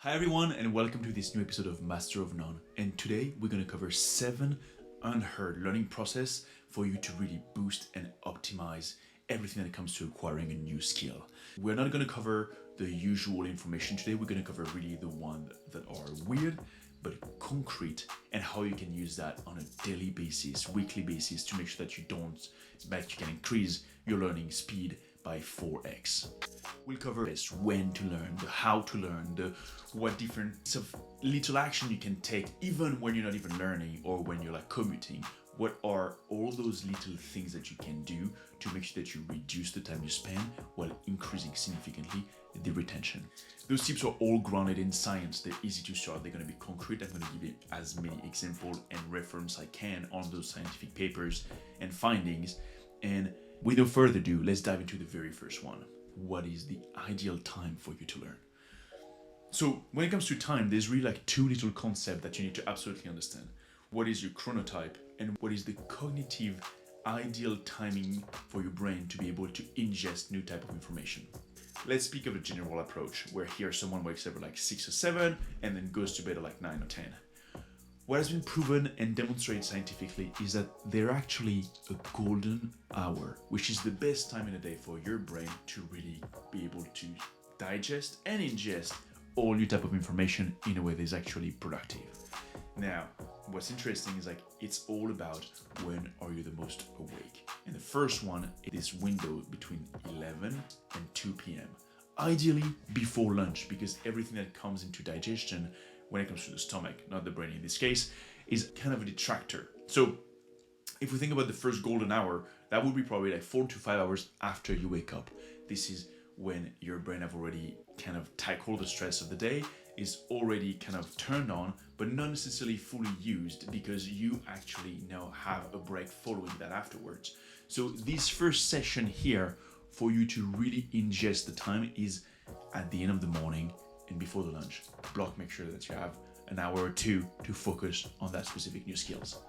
Hi everyone, and welcome to this new episode of Master of None. And today we're going to cover 7 unheard learning process for you to really boost and optimize everything that comes to acquiring a new skill. We're not going to cover the usual information today. We're going to cover really the ones that are weird but concrete, and how you can use that on a daily basis, weekly basis, to make sure that you can increase your learning speed by 4x. We'll cover this: when to learn, the how to learn, what different of little action you can take even when you're not even learning or when you're like commuting. What are all those little things that you can do to make sure that you reduce the time you spend while increasing significantly the retention? Those tips are all grounded in science. They're easy to start. They're going to be concrete. I'm going to give you as many examples and reference I can on those scientific papers and findings. And with no further ado, let's dive into the very first one. What is the ideal time for you to learn? So when it comes to time, there's really like 2 little concepts that you need to absolutely understand. What is your chronotype and what is the cognitive ideal timing for your brain to be able to ingest new type of information? Let's speak of a general approach where here someone wakes up at like 6 or 7 and then goes to bed at like 9 or 10. What has been proven and demonstrated scientifically is that they're actually a golden hour, which is the best time in the day for your brain to really be able to digest and ingest all new type of information in a way that is actually productive. Now, what's interesting is like it's all about when are you the most awake. And the first one is this window between 11 and 2 p.m. Ideally before lunch, because everything that comes into digestion when it comes to the stomach, not the brain in this case, is kind of a detractor. So if we think about the first golden hour, that would be probably like 4 to 5 hours after you wake up. This is when your brain have already kind of tackled the stress of the day, is already kind of turned on, but not necessarily fully used because you actually now have a break following that afterwards. So this first session here for you to really ingest the time is at the end of the morning and before the lunch block. Make sure that you have an hour or 2 to focus on that specific new skills.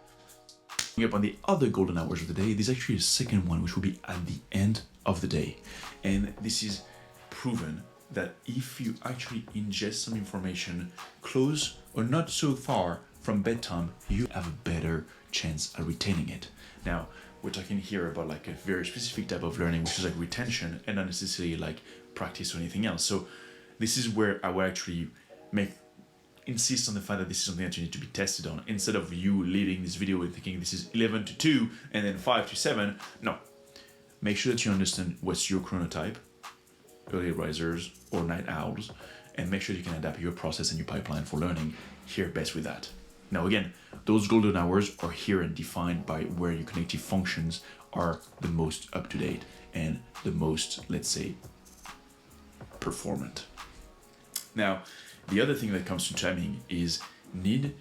Up on the other golden hours of the day, there's actually a second one which will be at the end of the day. And this is proven that if you actually ingest some information close or not so far from bedtime, you have a better chance at retaining it. Now, we're talking here about like a very specific type of learning, which is like retention and not necessarily like practice or anything else. So this is where I will actually insist on the fact that this is something that you need to be tested on. Instead of you leaving this video and thinking this is 11 to 2 and then 5 to 7, no. Make sure that you understand what's your chronotype, early risers or night owls, and make sure you can adapt your process and your pipeline for learning here best with that. Now again, those golden hours are here and defined by where your cognitive functions are the most up to date and the most, let's say, performant. Now, the other thing that comes to timing is need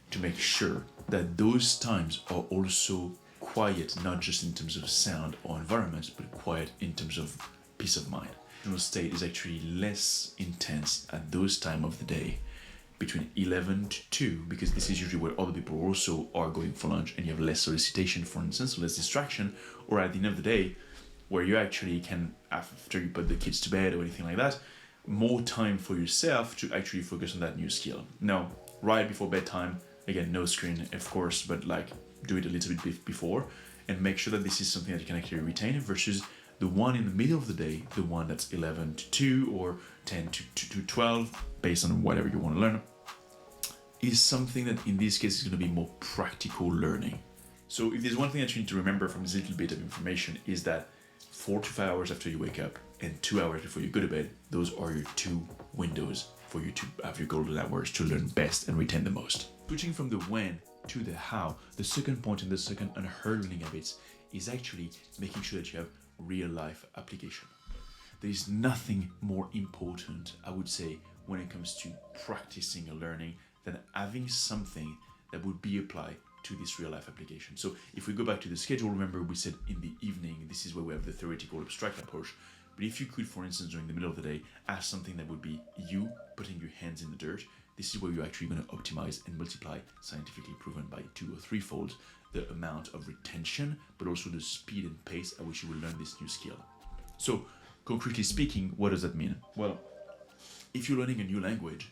to make sure that those times are also quiet, not just in terms of sound or environment, but quiet in terms of peace of mind. Emotional state is actually less intense at those time of the day between 11 to 2, because this is usually where other people also are going for lunch and you have less solicitation, for instance, less distraction, or at the end of the day where you actually can, after you put the kids to bed or anything like that, more time for yourself to actually focus on that new skill. Now, right before bedtime, again, no screen, of course, but like do it a little bit before and make sure that this is something that you can actually retain versus the one in the middle of the day, the one that's 11 to 2 or 10 to 12, based on whatever you want to learn, is something that in this case is going to be more practical learning. So if there's one thing that you need to remember from this little bit of information is that 4 to 5 hours after you wake up and 2 hours before you go to bed, those are your 2 windows for you to have your golden hours to learn best and retain the most. Switching from the when to the how, the second point in the second unheard learning habits is actually making sure that you have real life application. There is nothing more important, I would say, when it comes to practicing a learning than having something that would be applied to this real life application. So if we go back to the schedule, remember we said in the evening, this is where we have the theoretical abstract approach. But if you could, for instance, during the middle of the day, ask something that would be you putting your hands in the dirt, this is where you're actually going to optimize and multiply, scientifically proven by 2 or 3-fold, the amount of retention, but also the speed and pace at which you will learn this new skill. So concretely speaking, what does that mean? Well, if you're learning a new language,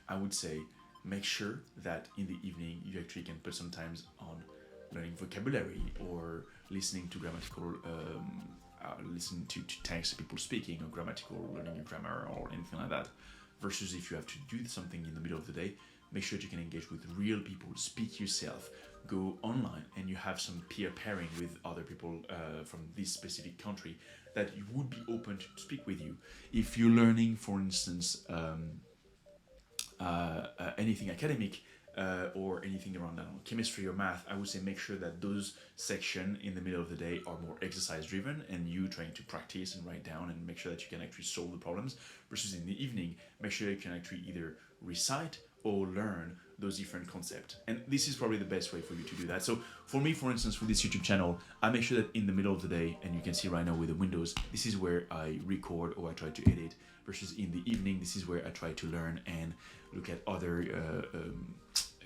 I would say make sure that in the evening you actually can put some time on learning vocabulary or listening to grammatical listening to text people speaking, or grammatical, learning your grammar or anything like that, versus if you have to do something in the middle of the day, make sure that you can engage with real people, speak yourself, go online, and you have some peer pairing with other people from this specific country that you would be open to speak with you. If you're learning, for instance, anything academic, or anything around, I don't know, chemistry or math, I would say make sure that those sections in the middle of the day are more exercise driven and you trying to practice and write down and make sure that you can actually solve the problems, versus in the evening, make sure you can actually either recite or learn those different concepts. And this is probably the best way for you to do that. So for me, for instance, for this YouTube channel, I make sure that in the middle of the day, and you can see right now with the windows, this is where I record or I try to edit, versus in the evening, this is where I try to learn and look at other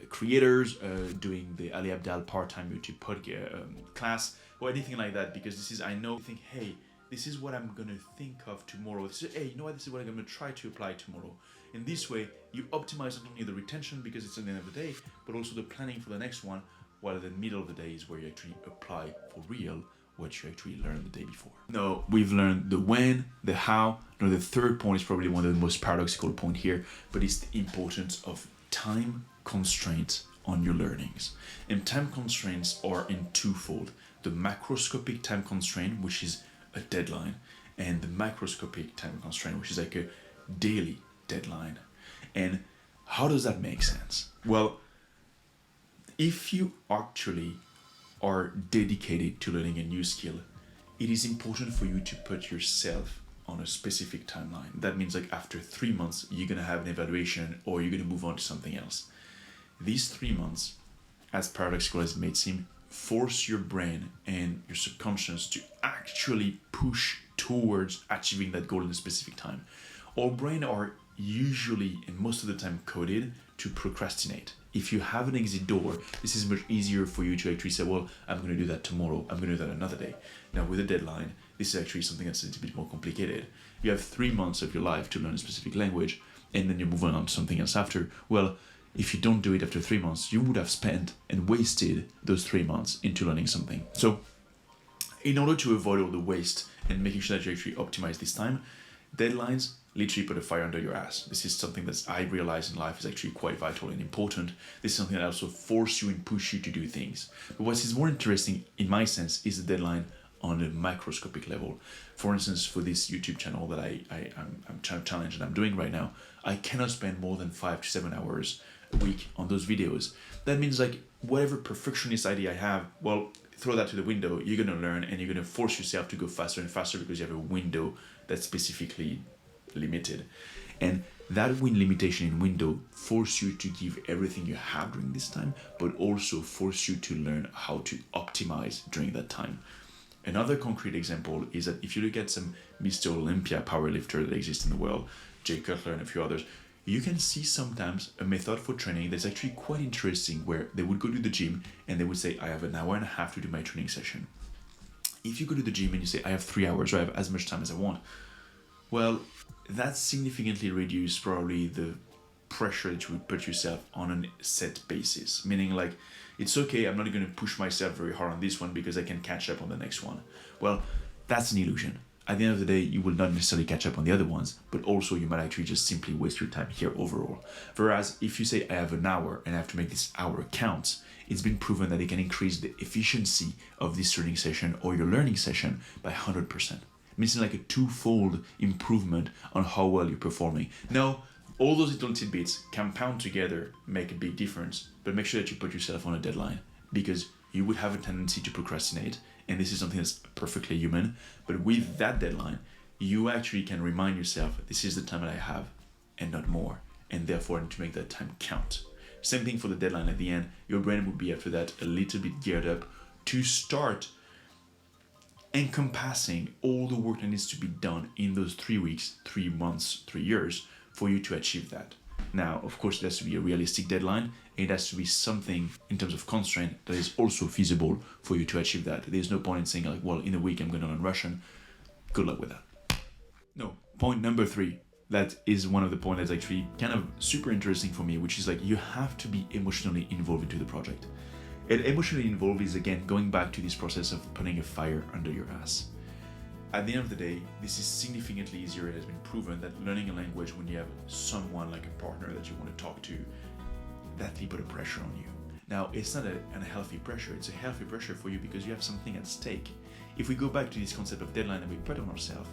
creators doing the Ali Abdal part-time YouTube podcast class or anything like that, because this is, I know, think, hey, this is what I'm gonna think of tomorrow. This is, hey, you know what, this is what I'm gonna try to apply tomorrow. In this way, you optimize not only the retention because it's at the end of the day, but also the planning for the next one, while the middle of the day is where you actually apply for real what you actually learned the day before. Now, we've learned the when, the how. Now, the third point is probably one of the most paradoxical point here, but it's the importance of time constraints on your learnings. And time constraints are in twofold: the macroscopic time constraint, which is a deadline, and the microscopic time constraint, which is like a daily deadline. And how does that make sense? Well, if you actually are dedicated to learning a new skill, it is important for you to put yourself on a specific timeline. That means like after 3 months, you're gonna have an evaluation or you're gonna move on to something else. These 3 months, as paradoxical as it may seem, force your brain and your subconscious to actually push towards achieving that goal in a specific time. Our brain are usually and most of the time coded to procrastinate. If you have an exit door, this is much easier for you to actually say, well, I'm going to do that tomorrow, I'm going to do that another day. Now with a deadline, this is actually something that's a little bit more complicated. You have 3 months of your life to learn a specific language, and then you move on to something else after. Well, if you don't do it after 3 months, you would have spent and wasted those 3 months into learning something. So in order to avoid all the waste and making sure that you actually optimize this time, deadlines literally put a fire under your ass. This is something that I realize in life is actually quite vital and important. This is something that also forces you and push you to do things. But what is more interesting in my sense is the deadline on a microscopic level. For instance, for this YouTube channel that I'm trying to challenge and I'm doing right now, I cannot spend more than 5 to 7 hours a week on those videos. That means like whatever perfectionist idea I have, well, throw that to the window. You're gonna learn and you're gonna force yourself to go faster and faster because you have a window that's specifically limited. And that limitation in window force you to give everything you have during this time, but also force you to learn how to optimize during that time. Another concrete example is that if you look at some Mr. Olympia powerlifter that exist in the world, Jay Cutler and a few others, you can see sometimes a method for training that's actually quite interesting, where they would go to the gym and they would say, I have an hour and a half to do my training session. If you go to the gym and you say, I have 3 hours, or I have as much time as I want, well, that significantly reduces probably the pressure that you would put yourself on a set basis. Meaning like, it's okay, I'm not going to push myself very hard on this one because I can catch up on the next one. Well, that's an illusion. At the end of the day, you will not necessarily catch up on the other ones, but also you might actually just simply waste your time here overall. Whereas if you say I have an hour and I have to make this hour count, it's been proven that it can increase the efficiency of this training session or your learning session by 100%. It means like a twofold improvement on how well you're performing. Now, all those little tidbits compound together, make a big difference, but make sure that you put yourself on a deadline, because you would have a tendency to procrastinate, and this is something that's perfectly human. But with that deadline, you actually can remind yourself, this is the time that I have and not more, and therefore I need to make that time count. Same thing for the deadline at the end. Your brain would be after that a little bit geared up to start encompassing all the work that needs to be done in those 3 weeks, 3 months, 3 years for you to achieve that. Now, of course, it has to be a realistic deadline. It has to be something in terms of constraint that is also feasible for you to achieve that. There's no point in saying like, well, in a week I'm going to learn Russian. Good luck with that. No, point number 3, that is one of the points that's actually kind of super interesting for me, which is like you have to be emotionally involved into the project. And emotionally involved is, again, going back to this process of putting a fire under your ass. At the end of the day, this is significantly easier. It has been proven that learning a language when you have someone like a partner that you want to talk to, that will put a pressure on you. Now, it's not an unhealthy pressure. It's a healthy pressure for you because you have something at stake. If we go back to this concept of deadline that we put on ourselves,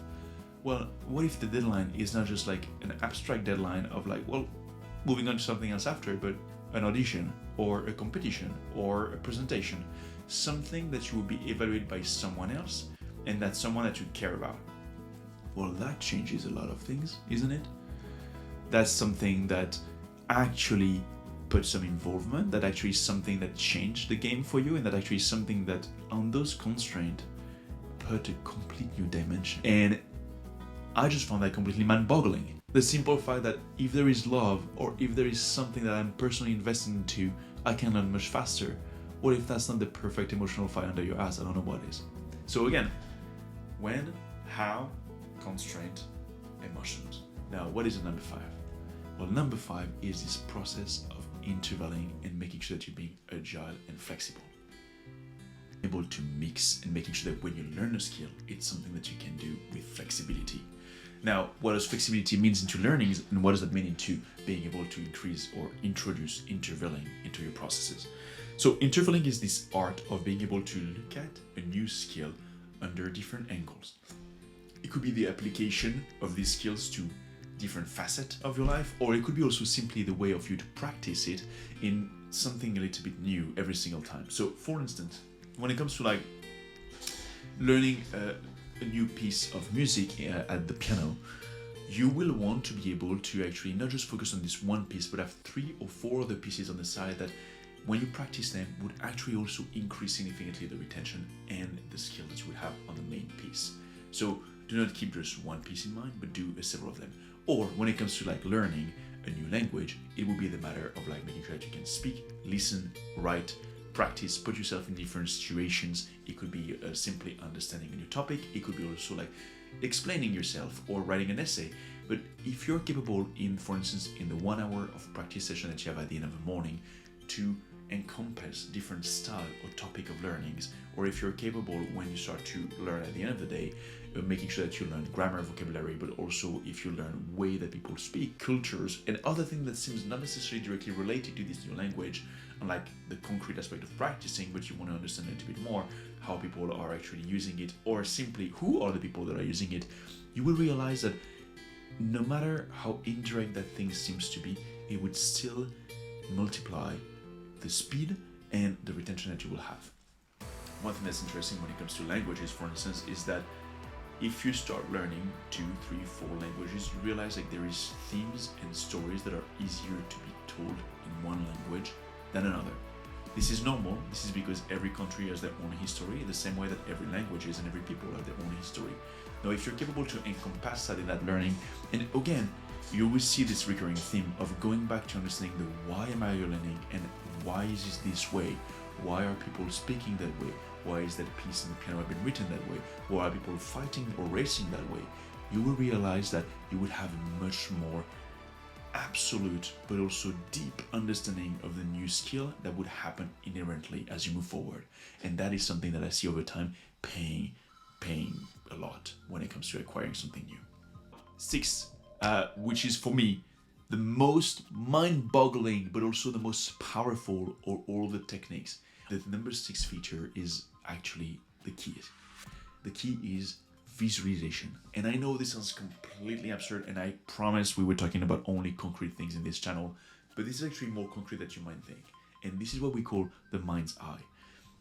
well, what if the deadline is not just like an abstract deadline of like, well, moving on to something else after, but an audition or a competition or a presentation, something that you will be evaluated by someone else and that's someone that you care about. Well, that changes a lot of things, isn't it? That's something that actually put some involvement, that actually is something that changed the game for you, and that actually is something that on those constraints put a complete new dimension. And I just found that completely mind-boggling. The simple fact that if there is love, or if there is something that I'm personally invested into, I can learn much faster. What if that's not the perfect emotional fire under your ass? I don't know what is. So again, when, how, constraint, emotions. Now, what is number 5? Well, number 5 is this process of intervaling and making sure that you're being agile and flexible. Able to mix and making sure that when you learn a skill, it's something that you can do with flexibility. Now, what does flexibility means into learning, and what does that mean into being able to increase or introduce intervaling into your processes? So intervaling is this art of being able to look at a new skill under different angles. It could be the application of these skills to different facets of your life, or it could be also simply the way of you to practice it in something a little bit new every single time. So for instance, when it comes to like learning a new piece of music at the piano, you will want to be able to actually not just focus on this one piece, but have 3 or 4 other pieces on the side that when you practice them would actually also increase significantly the retention and the skill that you would have on the main piece. So do not keep just one piece in mind, but do several of them. Or when it comes to like learning a new language, it will be the matter of like making sure that you can speak, listen, write, practice, put yourself in different situations. It could be simply understanding a new topic. It could be also like explaining yourself or writing an essay. But if you're capable in, for instance, in the 1 hour of practice session that you have at the end of the morning to encompass different style or topic of learnings, or if you're capable when you start to learn at the end of the day, making sure that you learn grammar, vocabulary, but also if you learn way that people speak, cultures, and other things that seems not necessarily directly related to this new language, unlike the concrete aspect of practicing, but you want to understand a little bit more how people are actually using it, or simply who are the people that are using it, you will realize that no matter how indirect that thing seems to be, it would still multiply the speed and the retention that you will have. One thing that's interesting when it comes to languages, for instance, is that if you start learning 2, 3, 4 languages, you realize like there is themes and stories that are easier to be told in one language than another. This is normal. This is because every country has their own history, the same way that every language is and every people have their own history. Now, if you're capable to encompass that in that learning, and again, you will see this recurring theme of going back to understanding the why am I learning and why is it this way? Why are people speaking that way? Why is that piece in the piano have been written that way? Why are people fighting or racing that way? You will realize that you would have a much more absolute but also deep understanding of the new skill that would happen inherently as you move forward. And that is something that I see over time paying a lot when it comes to acquiring something new. 6, which is for me the most mind-boggling but also the most powerful of all the techniques. The number 6 feature is actually the key. The key is visualization. And I know this sounds completely absurd, and I promise we were talking about only concrete things in this channel, but this is actually more concrete than you might think. And this is what we call the mind's eye.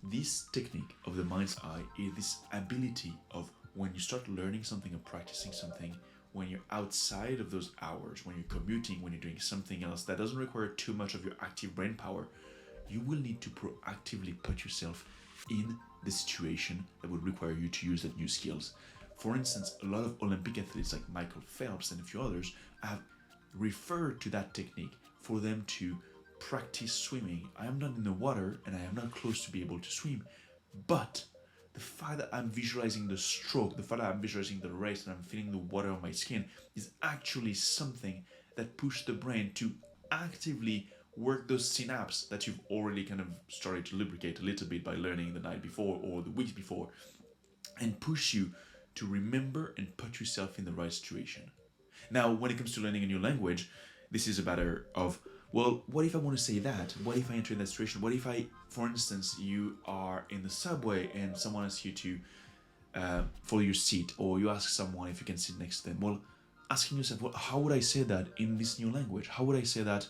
This technique of the mind's eye is this ability of when you start learning something or practicing something, when you're outside of those hours, when you're commuting, when you're doing something else that doesn't require too much of your active brain power, you will need to proactively put yourself in the situation that would require you to use that new skills. For instance, a lot of Olympic athletes like Michael Phelps and a few others have referred to that technique for them to practice swimming. I am not in the water and I am not close to be able to swim, but the fact that I'm visualizing the stroke, the fact that I'm visualizing the race and I'm feeling the water on my skin is actually something that pushed the brain to actively work those synapses that you've already kind of started to lubricate a little bit by learning the night before or the weeks before, and push you to remember and put yourself in the right situation. Now, when it comes to learning a new language, this is a matter of, well, what if I want to say that? What if I enter in that situation? What if I, for instance, you are in the subway and someone asks you to follow your seat, or you ask someone if you can sit next to them? Well, asking yourself, well, how would I say that in this new language? How would I say that?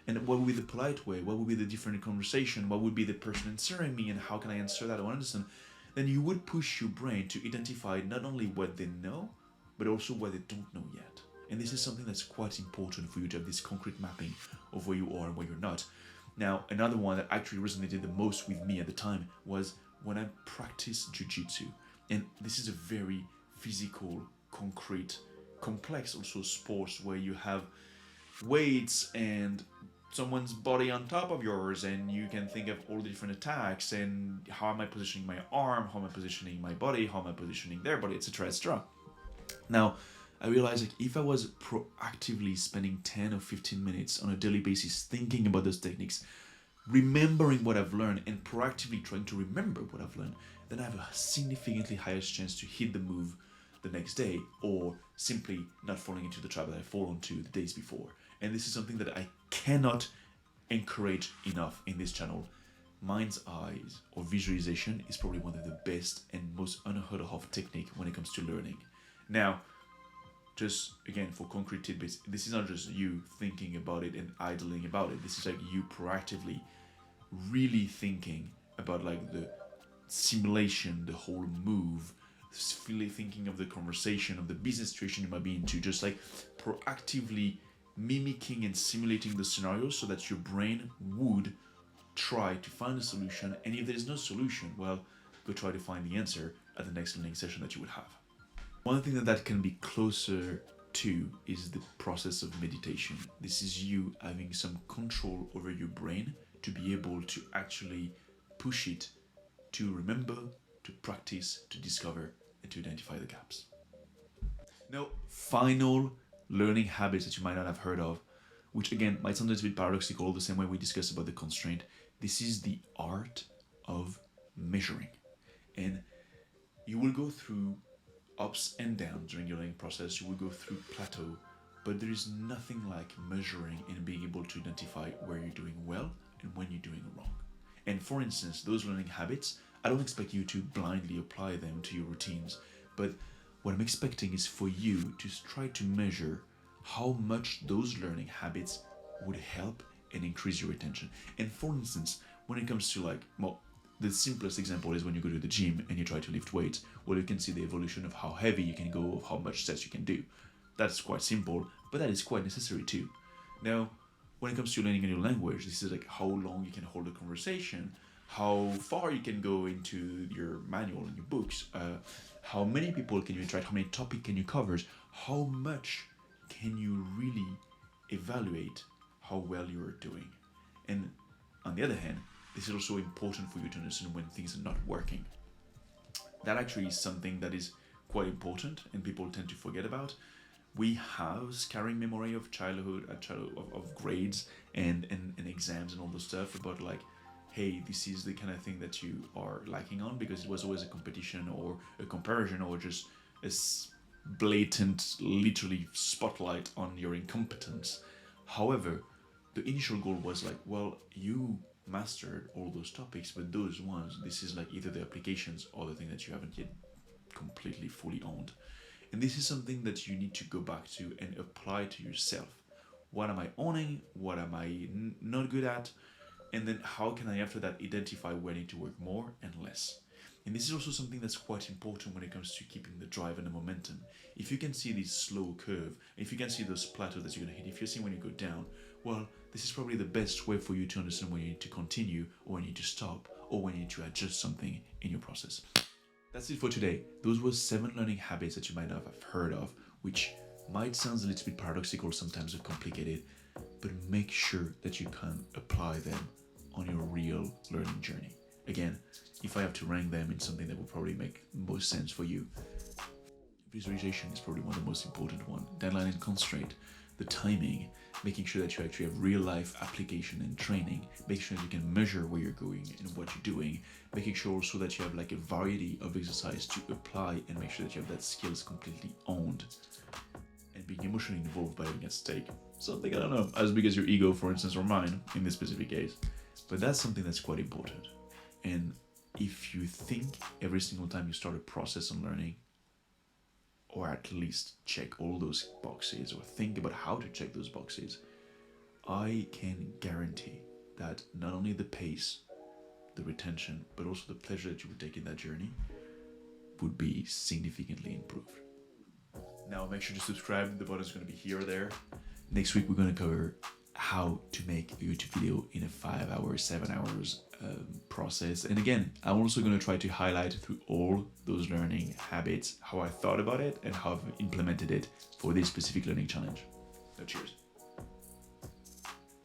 And what would be the polite way? What would be the different conversation? What would be the person answering me? And how can I answer that or understand? Then you would push your brain to identify not only what they know, but also what they don't know yet. And this is something that's quite important for you to have this concrete mapping of where you are and where you're not. Now, another one that actually resonated the most with me at the time was when I practiced jiu-jitsu. And this is a very physical, concrete, complex also sports where you have weights and someone's body on top of yours, and you can think of all the different attacks and how am I positioning my arm, how am I positioning my body, how am I positioning their body, etc., etc. Now, I realized like if I was proactively spending 10 or 15 minutes on a daily basis thinking about those techniques, remembering what I've learned and proactively trying to remember what I've learned, then I have a significantly higher chance to hit the move the next day, or simply not falling into the trap that I fall into the days before. And this is something that I cannot encourage enough in this channel. Mind's eyes or visualization is probably one of the best and most unheard of technique when it comes to learning. Now, just again for concrete tidbits, this is not just you thinking about it and idling about it. This is like you proactively really thinking about like the simulation, the whole move, really thinking of the conversation, of the business situation you might be into, just like proactively mimicking and simulating the scenario so that your brain would try to find a solution. And if there's no solution, well, go try to find the answer at the next learning session that you would have. One thing that can be closer to is the process of meditation. This is you having some control over your brain to be able to actually push it to remember, to practice, to discover, and to identify the gaps. Now, final learning habits that you might not have heard of, which again might sound a little bit paradoxical, the same way we discussed about the constraint. This is the art of measuring. And you will go through ups and downs during your learning process. You will go through plateau, but there is nothing like measuring and being able to identify where you're doing well and when you're doing wrong. And for instance, those learning habits, I don't expect you to blindly apply them to your routines, but what I'm expecting is for you to try to measure how much those learning habits would help and increase your retention. And for instance, when it comes to like, well, the simplest example is when you go to the gym and you try to lift weights. Well, you can see the evolution of how heavy you can go, of how much sets you can do. That's quite simple, but that is quite necessary too. Now, when it comes to learning a new language, this is like how long you can hold a conversation, how far you can go into your manual and your books, how many people can you interact, how many topics can you cover, how much can you really evaluate how well you are doing. And on the other hand, this is also important for you to understand when things are not working. That actually is something that is quite important and people tend to forget about. We have scarring memory of childhood, of grades and exams and all those stuff about like, hey, this is the kind of thing that you are lacking on because it was always a competition or a comparison or just a blatant, literally spotlight on your incompetence. However, the initial goal was like, well, you mastered all those topics, but those ones, this is like either the applications or the thing that you haven't yet completely fully owned. And this is something that you need to go back to and apply to yourself. What am I owning? What am I not good at? And then how can I, after that, identify where I need to work more and less? And this is also something that's quite important when it comes to keeping the drive and the momentum. If you can see this slow curve, if you can see those plateaus that you're going to hit, if you see when you go down, well, this is probably the best way for you to understand when you need to continue or when you need to stop or when you need to adjust something in your process. That's it for today. Those were 7 learning habits that you might not have heard of, which might sound a little bit paradoxical sometimes or complicated, but make sure that you can apply them on your real learning journey. Again, if I have to rank them in something that will probably make most sense for you, visualization is probably one of the most important one. Deadline and constraint, the timing, making sure that you actually have real life application and training, making sure that you can measure where you're going and what you're doing, making sure also that you have like a variety of exercise to apply and make sure that you have that skills completely owned, and being emotionally involved by having at stake. Something, I don't know, as big as your ego, for instance, or mine in this specific case. But that's something that's quite important. And if you think every single time you start a process on learning, or at least check all those boxes, or think about how to check those boxes, I can guarantee that not only the pace, the retention, but also the pleasure that you would take in that journey would be significantly improved. Now make sure to subscribe, the button is going to be here or there. Next week we're going to cover how to make a YouTube video in a 5 hours, 7 hours process. And again, I'm also going to try to highlight through all those learning habits how I thought about it and how I've implemented it for this specific learning challenge. So cheers.